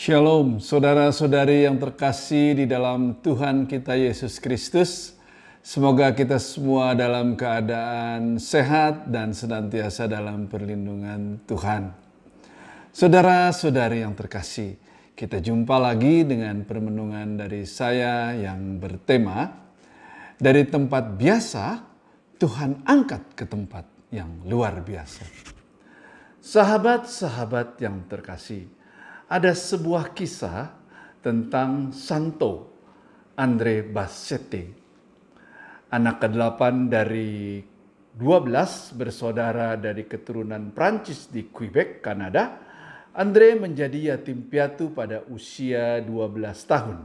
Shalom, saudara-saudari yang terkasih di dalam Tuhan kita Yesus Kristus. Semoga kita semua dalam keadaan sehat dan senantiasa dalam perlindungan Tuhan. Saudara-saudari yang terkasih, kita jumpa lagi dengan permenungan dari saya yang bertema, dari tempat biasa, Tuhan angkat ke tempat yang luar biasa. Sahabat-sahabat yang terkasih, ada sebuah kisah tentang Santo Andre Bassette, anak ke-8 dari 12 bersaudara dari keturunan Prancis di Quebec, Kanada. Andre menjadi yatim piatu pada usia 12 tahun.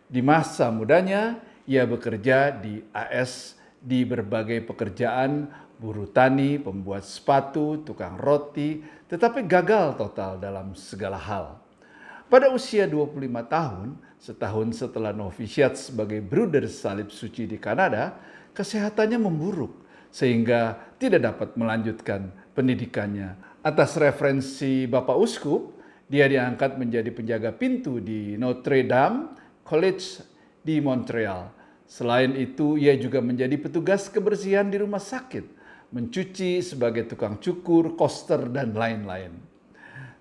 Di masa mudanya, ia bekerja di AS di berbagai pekerjaan, buruh tani, pembuat sepatu, tukang roti, tetapi gagal total dalam segala hal. Pada usia 25 tahun, setahun setelah novisiat sebagai Bruder Salib Suci di Kanada, kesehatannya memburuk sehingga tidak dapat melanjutkan pendidikannya. Atas referensi Bapak Uskup, dia diangkat menjadi penjaga pintu di Notre Dame College di Montreal. Selain itu, ia juga menjadi petugas kebersihan di rumah sakit, mencuci sebagai tukang cukur, koster, dan lain-lain.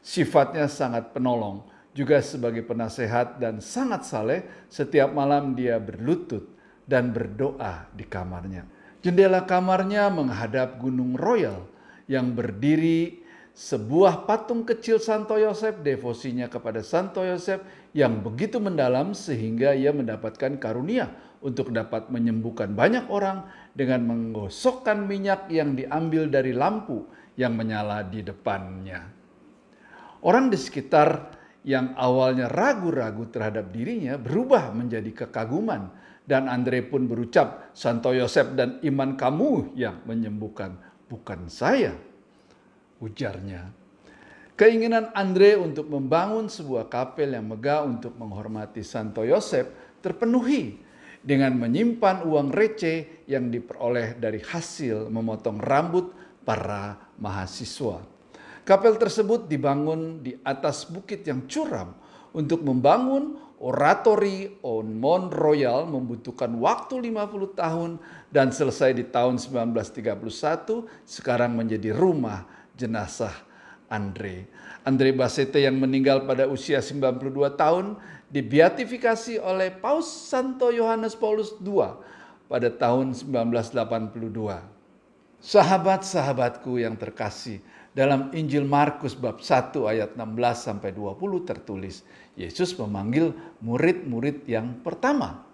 Sifatnya sangat penolong, juga sebagai penasehat dan sangat saleh. Setiap malam dia berlutut dan berdoa di kamarnya. Jendela kamarnya menghadap Gunung Royal yang berdiri sebuah patung kecil Santo Yosef. Devosinya kepada Santo Yosef yang begitu mendalam sehingga ia mendapatkan karunia untuk dapat menyembuhkan banyak orang dengan menggosokkan minyak yang diambil dari lampu yang menyala di depannya. Orang di sekitar yang awalnya ragu-ragu terhadap dirinya berubah menjadi kekaguman, dan Andre pun berucap, "Santo Yosef dan iman kamu yang menyembuhkan, bukan saya," ujarnya. Keinginan Andre untuk membangun sebuah kapel yang megah untuk menghormati Santo Yosef terpenuhi dengan menyimpan uang receh yang diperoleh dari hasil memotong rambut para mahasiswa. Kapel tersebut dibangun di atas bukit yang curam. Untuk membangun oratori on Mont Royal membutuhkan waktu 50 tahun dan selesai di tahun 1931, sekarang menjadi rumah jenazah Andre. Andre Bassette yang meninggal pada usia 92 tahun dibeatifikasi oleh Paus Santo Yohanes Paulus II pada tahun 1982. Sahabat-sahabatku yang terkasih, dalam Injil Markus bab 1 ayat 16-20 tertulis, Yesus memanggil murid-murid yang pertama.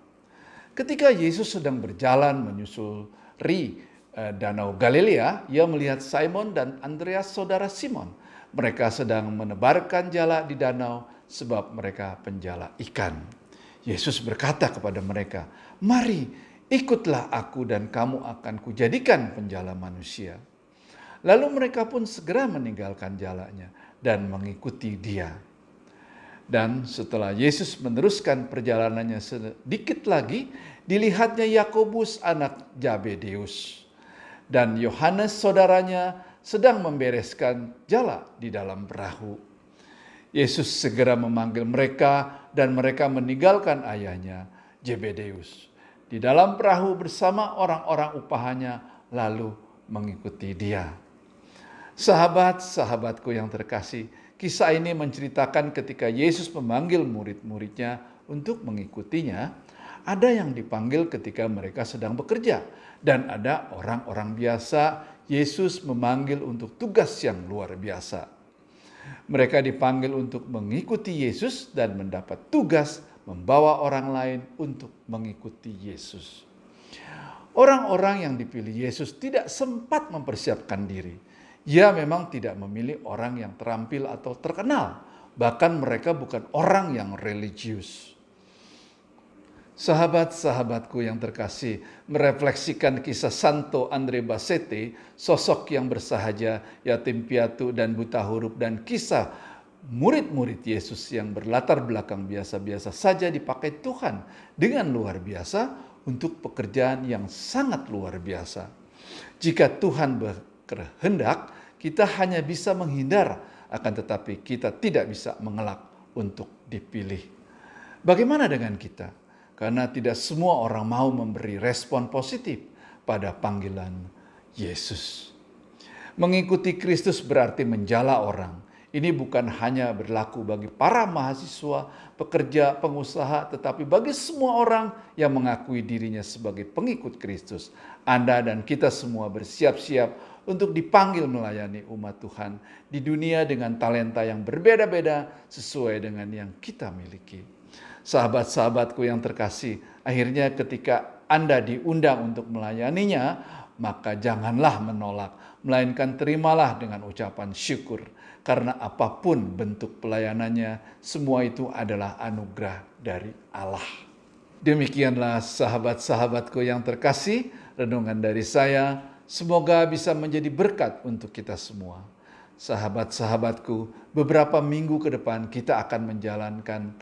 Ketika Yesus sedang berjalan menyusuri Danau Galilea, ia melihat Simon dan Andreas saudara Simon. Mereka sedang menebarkan jala di danau sebab mereka penjala ikan. Yesus berkata kepada mereka, "Mari, ikutlah aku dan kamu akan kujadikan penjala manusia." Lalu mereka pun segera meninggalkan jalanya dan mengikuti dia. Dan setelah Yesus meneruskan perjalanannya sedikit lagi, dilihatnya Yakobus anak Zebedeus dan Yohanes saudaranya sedang membereskan jala di dalam perahu. Yesus segera memanggil mereka dan mereka meninggalkan ayahnya Zebedeus di dalam perahu bersama orang-orang upahannya lalu mengikuti dia. Sahabat-sahabatku yang terkasih, kisah ini menceritakan ketika Yesus memanggil murid-muridnya untuk mengikutinya. Ada yang dipanggil ketika mereka sedang bekerja, dan ada orang-orang biasa Yesus memanggil untuk tugas yang luar biasa. Mereka dipanggil untuk mengikuti Yesus dan mendapat tugas membawa orang lain untuk mengikuti Yesus. Orang-orang yang dipilih Yesus tidak sempat mempersiapkan diri. Ia memang tidak memilih orang yang terampil atau terkenal. Bahkan mereka bukan orang yang religius. Sahabat-sahabatku yang terkasih, merefleksikan kisah Santo Andre Bassette, sosok yang bersahaja, yatim piatu dan buta huruf, dan kisah murid-murid Yesus yang berlatar belakang biasa-biasa saja dipakai Tuhan dengan luar biasa untuk pekerjaan yang sangat luar biasa. Jika Tuhan berkehendak, kita hanya bisa menghindar, akan tetapi kita tidak bisa mengelak untuk dipilih. Bagaimana dengan kita? Karena tidak semua orang mau memberi respon positif pada panggilan Yesus. Mengikuti Kristus berarti menjala orang. Ini bukan hanya berlaku bagi para mahasiswa, pekerja, pengusaha, tetapi bagi semua orang yang mengakui dirinya sebagai pengikut Kristus. Anda dan kita semua bersiap-siap untuk dipanggil melayani umat Tuhan di dunia dengan talenta yang berbeda-beda sesuai dengan yang kita miliki. Sahabat-sahabatku yang terkasih, akhirnya ketika Anda diundang untuk melayaninya, maka janganlah menolak, melainkan terimalah dengan ucapan syukur. Karena apapun bentuk pelayanannya, semua itu adalah anugerah dari Allah. Demikianlah sahabat-sahabatku yang terkasih, renungan dari saya. Semoga bisa menjadi berkat untuk kita semua. Sahabat-sahabatku, beberapa minggu ke depan kita akan menjalankan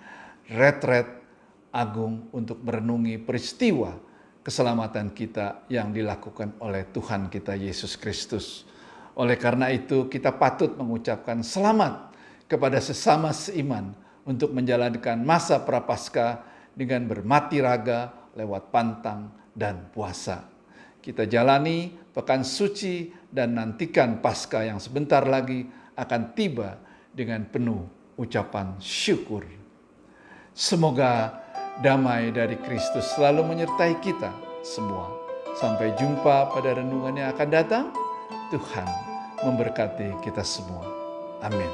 retret agung untuk merenungi peristiwa keselamatan kita yang dilakukan oleh Tuhan kita Yesus Kristus. Oleh karena itu kita patut mengucapkan selamat kepada sesama seiman untuk menjalankan masa prapaskah dengan bermati raga lewat pantang dan puasa. Kita jalani pekan suci dan nantikan Paskah yang sebentar lagi akan tiba dengan penuh ucapan syukur. Semoga damai dari Kristus selalu menyertai kita semua. Sampai jumpa pada renungan yang akan datang. Tuhan memberkati kita semua. Amin.